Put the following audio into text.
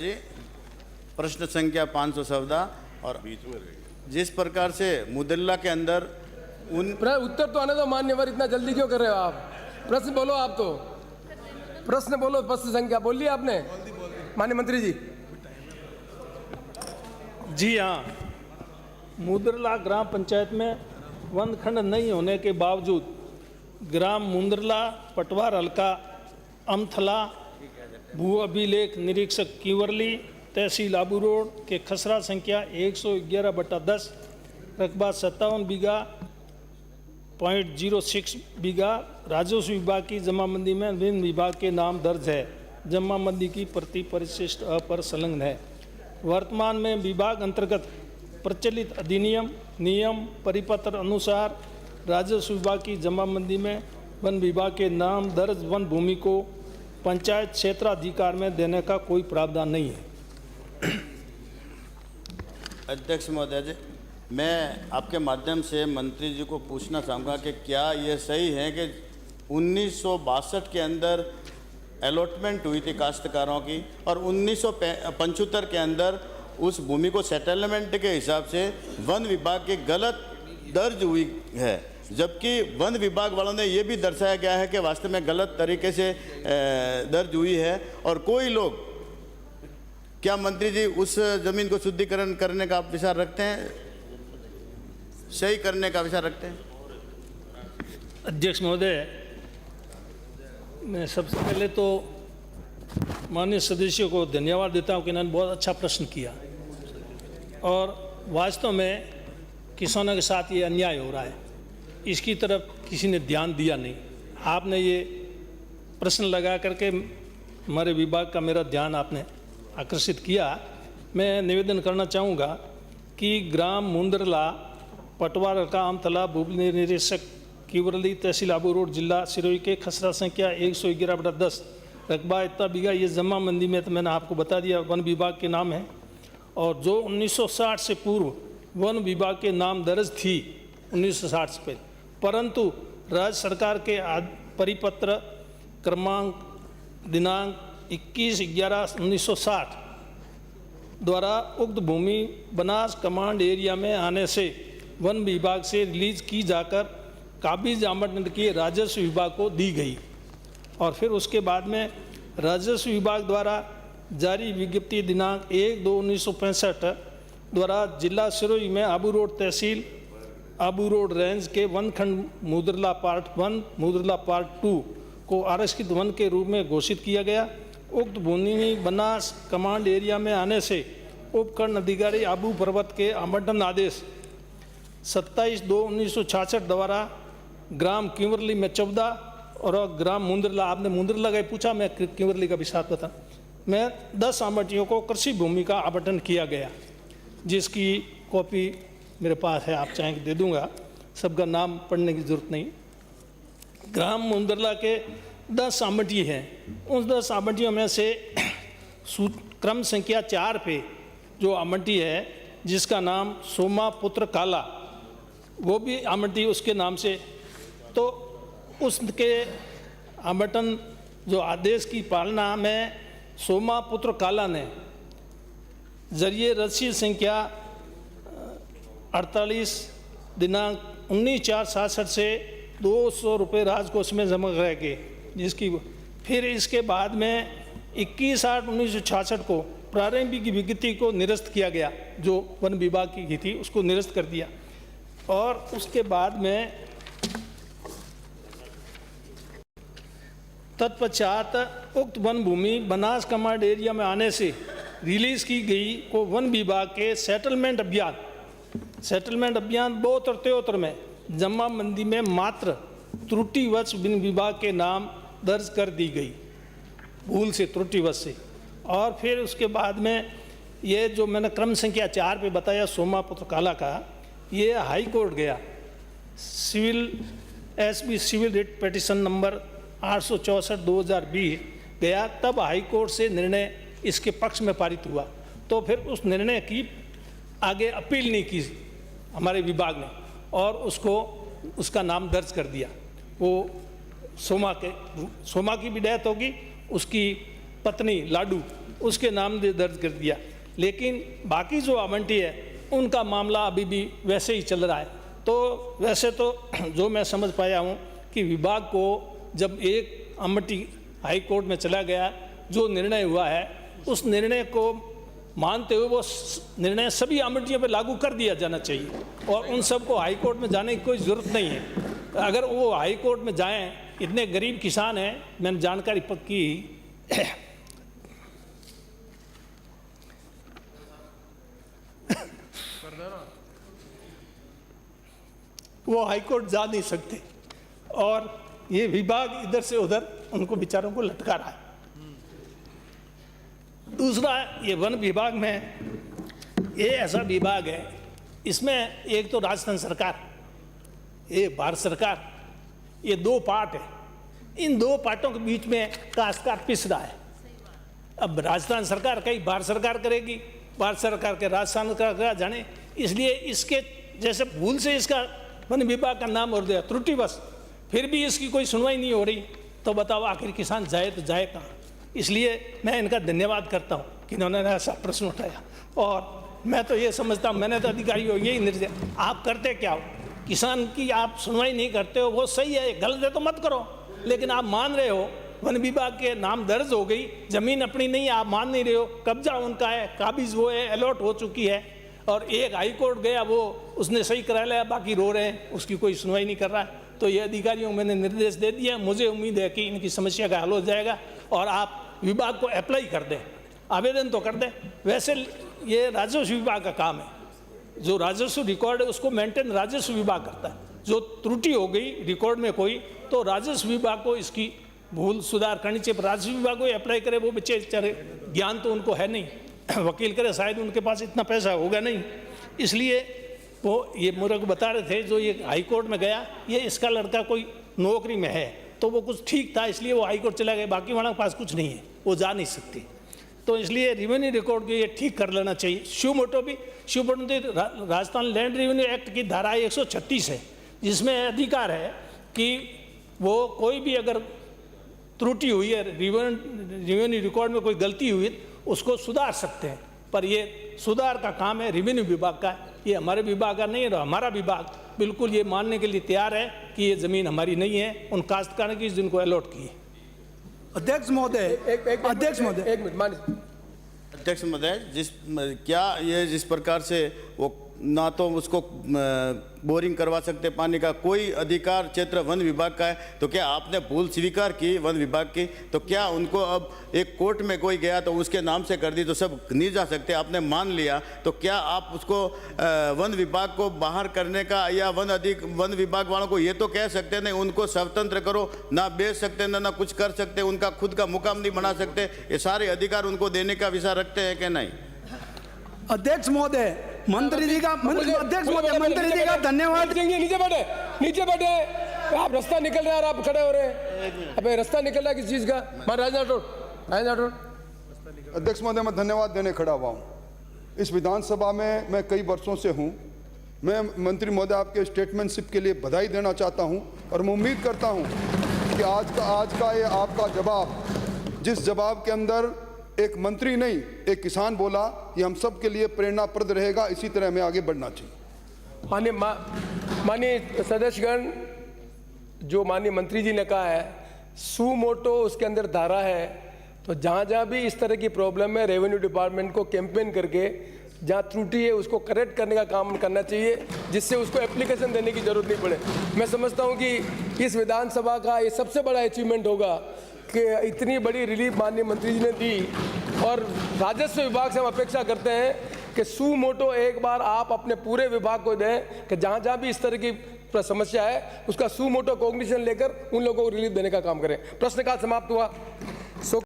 जी प्रश्न संख्या 514 और बीच में जिस प्रकार से मुदल्ला के अंदर उत्तर तो आने दो मान्यवर, इतना जल्दी क्यों कर रहे हो आप? प्रश्न बोलो, आप तो प्रश्न बोलो। प्रश्न संख्या बोलिए आपने, माननीय मंत्री जी। जी हाँ, मुंदरला ग्राम पंचायत में वन खंड नहीं होने के बावजूद ग्राम मुंदरला पटवार हल्का अमथला भू अभिलेख निरीक्षक कीवर्ली तहसील आबू रोड के खसरा संख्या 111/10 रकबा 57 बीघा 0.06 बीघा राजस्व विभाग की जमाबंदी में विभिन्न विभाग के नाम दर्ज है। जमाबंदी की प्रति परिशिष्ट अ पर संलग्न है। वर्तमान में विभाग अंतर्गत प्रचलित अधिनियम नियम परिपत्र अनुसार राजस्व विभाग की जमाबंदी में वन विभाग के नाम दर्ज वन भूमि को पंचायत क्षेत्राधिकार में देने का कोई प्रावधान नहीं है। अध्यक्ष महोदय जी, मैं आपके माध्यम से मंत्री जी को पूछना चाहूँगा कि क्या ये सही है कि 1962 के अंदर अलॉटमेंट हुई थी काश्तकारों की और 1975 के अंदर उस भूमि को सेटलमेंट के हिसाब से वन विभाग की गलत दर्ज हुई है, जबकि वन विभाग वालों ने ये भी दर्शाया गया है कि वास्तव में गलत तरीके से दर्ज हुई है। और कोई लोग, क्या मंत्री जी उस ज़मीन को शुद्धिकरण करने का आप विचार रखते हैं, सही करने का विचार रखते हैं? अध्यक्ष महोदय, मैं सबसे पहले तो माननीय सदस्यों को धन्यवाद देता हूं कि इन्होंने बहुत अच्छा प्रश्न किया और वास्तव में किसानों के साथ ये अन्याय हो रहा है, इसकी तरफ किसी ने ध्यान दिया नहीं। आपने ये प्रश्न लगा करके हमारे विभाग का मेरा ध्यान आपने आकर्षित किया। मैं निवेदन करना चाहूँगा कि ग्राम मुंदरला पटवार का अमथला भू निरीक्षक कीवरली तहसील आबू रोड जिला सिरोही के खसरा संख्या 111/10 रकबा इतना बीघा, ये जमाबंदी में तो मैंने आपको बता दिया वन विभाग के नाम है। और जो 1960 से पूर्व वन विभाग के नाम दर्ज थी 1960 से पहले, परंतु राज्य सरकार के परिपत्र क्रमांक दिनांक 21/11/1960 द्वारा उक्त भूमि बनास कमांड एरिया में आने से वन विभाग से रिलीज की जाकर काबिज आवंटन के राजस्व विभाग को दी गई और फिर उसके बाद में राजस्व विभाग द्वारा जारी विज्ञप्ति दिनांक 1/2/1965 द्वारा जिला सिरोही में आबू रोड तहसील आबू रोड रेंज के वन खंड मुंदरला पार्ट 1 मुंदरला पार्ट 2 को आरक्षित वन के रूप में घोषित किया गया। उक्त भूमि बनास कमांड एरिया में आने से उपखंड अधिकारी आबू पर्वत के आवंटन आदेश 27/2/1966 द्वारा ग्राम किंवरली में 14 और ग्राम मुंदरला, आपने मुंदरला का पूछा, मैं किंवरली का भी साथ बता, मैं 10 आवंटियों को कृषि भूमि का आवंटन किया गया, जिसकी कॉपी मेरे पास है, आप चाहेंगे दे दूंगा, सबका नाम पढ़ने की ज़रूरत नहीं। ग्राम मुंदरला के 10 आवंटी हैं, उन 10 आवंटियों में से क्रम संख्या 4 पे जो आवंटी है जिसका नाम सोमा पुत्र काला, वो भी आवंटी उसके नाम से, तो उसके आवंटन जो आदेश की पालना में सोमा पुत्र काला ने जरिए रसीद संख्या 48 दिनांक 19/4/67 से 200 रुपये राजकोष में जमा कराए गए, जिसकी फिर इसके बाद में 21/8/1966 को प्रारंभिक विज्ञप्ति को निरस्त किया गया, जो वन विभाग की थी उसको निरस्त कर दिया। और उसके बाद में तत्पश्चात उक्त वन भूमि बनास कमांड एरिया में आने से रिलीज की गई को वन विभाग के सेटलमेंट अभियान 72-73 में जमाबंदी में मात्र त्रुटिवश वन विभाग के नाम दर्ज कर दी गई, भूल से, त्रुटिवश से। और फिर उसके बाद में ये जो मैंने क्रम संख्या 4 पे बताया सोमा पुत्र काला का, ये हाई कोर्ट गया, SB civil writ petition number 864/2020 गया, तब हाई कोर्ट से निर्णय इसके पक्ष में पारित हुआ। तो फिर उस निर्णय की आगे अपील नहीं की हमारे विभाग ने और उसका नाम दर्ज कर दिया। वो सोमा की भी डेथ होगी, उसकी पत्नी लाडू उसके नाम दर्ज कर दिया, लेकिन बाकी जो आवंटी है उनका मामला अभी भी वैसे ही चल रहा है। तो वैसे तो जो मैं समझ पाया हूँ कि विभाग को जब एक अमेठी हाई कोर्ट में चला गया, जो निर्णय हुआ है उस निर्णय को मानते हुए वो निर्णय सभी अमेठियों पर लागू कर दिया जाना चाहिए और उन सबको हाई कोर्ट में जाने की कोई ज़रूरत नहीं है। अगर वो हाई कोर्ट में जाएं, इतने गरीब किसान हैं, मैंने जानकारी पक्की वो हाई कोर्ट जा नहीं सकते और ये विभाग इधर से उधर उनको बेचारों को लटका रहा है। दूसरा, ये वन विभाग में ये ऐसा विभाग है, इसमें एक तो राजस्थान सरकार, ये भारत सरकार, ये दो पार्ट है। इन दो पार्टों के बीच में काश्तकार पिस रहा है। अब राजस्थान सरकार कहीं भारत सरकार करेगी, भारत सरकार के राजस्थान सरकार जाने, इसलिए इसके जैसे भूल से इसका वन विभाग का नाम और दिया त्रुटिवश, फिर भी इसकी कोई सुनवाई नहीं हो रही, तो बताओ आखिर किसान जाए तो जाए कहाँ। इसलिए मैं इनका धन्यवाद करता हूँ कि इन्होंने ऐसा प्रश्न उठाया। और मैं तो ये समझता हूँ, मैंने तो अधिकारियों यही निर्देश, आप करते क्या हो, किसान की आप सुनवाई नहीं करते हो, वो सही है, गलत है तो मत करो, लेकिन आप मान रहे हो वन विभाग के नाम दर्ज हो गई, जमीन अपनी नहीं है, आप मान नहीं रहे हो, कब्जा उनका है, काबिज वो है, अलॉट हो चुकी है, और एक हाई कोर्ट गया वो उसने सही करा लिया, बाकी रो रहे हैं, उसकी कोई सुनवाई नहीं कर रहा है। तो ये अधिकारियों को मैंने निर्देश दे दिया, मुझे उम्मीद है कि इनकी समस्या का हल हो जाएगा और आप विभाग को अप्लाई कर दें, आवेदन तो कर दें। वैसे ये राजस्व विभाग का काम है, जो राजस्व रिकॉर्ड है उसको मेंटेन राजस्व विभाग करता है। जो त्रुटि हो गई रिकॉर्ड में कोई, तो राजस्व विभाग को इसकी भूल सुधार करनी चाहिए। राजस्व विभाग को अप्लाई करे, वो बेचारे ज्ञान तो उनको है नहीं, वकील करे, शायद उनके पास इतना पैसा होगा नहीं, इसलिए वो ये मेरे को बता रहे थे जो ये हाई कोर्ट में गया, ये इसका लड़का कोई नौकरी में है, तो वो कुछ ठीक था इसलिए वो हाई कोर्ट चला गया, बाकी वालों के पास कुछ नहीं है, वो जा नहीं सकती। तो इसलिए रेवेन्यू रिकॉर्ड को ये ठीक कर लेना चाहिए। शिव मोटो राजस्थान लैंड रेवेन्यू एक्ट की धारा 136 है, जिसमें अधिकार है कि वो कोई भी अगर त्रुटि हुई है, रेवेन्यू रिकॉर्ड में कोई गलती हुई है, उसको सुधार सकते हैं, पर ये सुधार का काम है रेवेन्यू विभाग का, ये हमारे विभाग का नहीं है। हमारा विभाग बिल्कुल ये मानने के लिए तैयार है कि ये ज़मीन हमारी नहीं है, उन काश्तकारों की जिनको अलॉट की है। अध्यक्ष महोदय, अध्यक्ष महोदय, एक मिनट मानिए। अध्यक्ष महोदय, क्या ये जिस प्रकार से वो ना तो उसको बोरिंग करवा सकते, पानी का कोई अधिकार क्षेत्र वन विभाग का है, तो क्या आपने भूल स्वीकार की वन विभाग की, तो क्या उनको अब एक कोर्ट में कोई गया तो उसके नाम से कर दी तो सब नहीं जा सकते, आपने मान लिया, तो क्या आप उसको वन विभाग को बाहर करने का या वन विभाग वालों को ये तो कह सकते नहीं उनको स्वतंत्र करो, ना बेच सकते ना कुछ कर सकते, उनका खुद का मुकाम नहीं बना सकते, ये सारे अधिकार उनको देने का विचार रखते हैं कि नहीं? अध्यक्ष महोदय, मंत्री जी का अध्यक्ष महोदय, मंत्री जी का धन्यवाद। नीचे बैठे, नीचे बैठे, आप रास्ता निकल रहे हैं और आप खड़े हो रहे हैं, अबे रास्ता निकल रहा है किस चीज का? राजनाथ। अध्यक्ष महोदय, मैं धन्यवाद देने खड़ा हुआ हूँ। इस विधानसभा में मैं कई वर्षों से हूँ। मैं मंत्री महोदय आपके स्टेटमेंटशिप के लिए बधाई देना चाहता हूँ और मैं उम्मीद करता हूँ कि आज का ये आपका जवाब, जिस जवाब के अंदर एक मंत्री नहीं एक किसान बोला, ये हम सब के लिए प्रेरणाप्रद रहेगा। इसी तरह हमें आगे बढ़ना चाहिए। माननीय सदस्यगण, जो माननीय मंत्री जी ने कहा है, सुमोटो उसके अंदर धारा है, तो जहाँ जहाँ भी इस तरह की प्रॉब्लम है रेवेन्यू डिपार्टमेंट को कैंपेन करके जहाँ त्रुटि है उसको करेक्ट करने का काम करना चाहिए, जिससे उसको एप्लीकेशन देने की जरूरत नहीं पड़े। मैं समझता हूँ कि इस विधानसभा का ये सबसे बड़ा अचीवमेंट होगा कि इतनी बड़ी रिलीफ माननीय मंत्री जी ने दी, और राजस्व विभाग से हम अपेक्षा करते हैं कि सुमोटो एक बार आप अपने पूरे विभाग को दें कि जहाँ जहाँ भी इस तरह की समस्या है उसका सुमोटो कॉग्निशन लेकर उन लोगों को रिलीफ देने का काम करें। प्रश्नकाल समाप्त हुआ।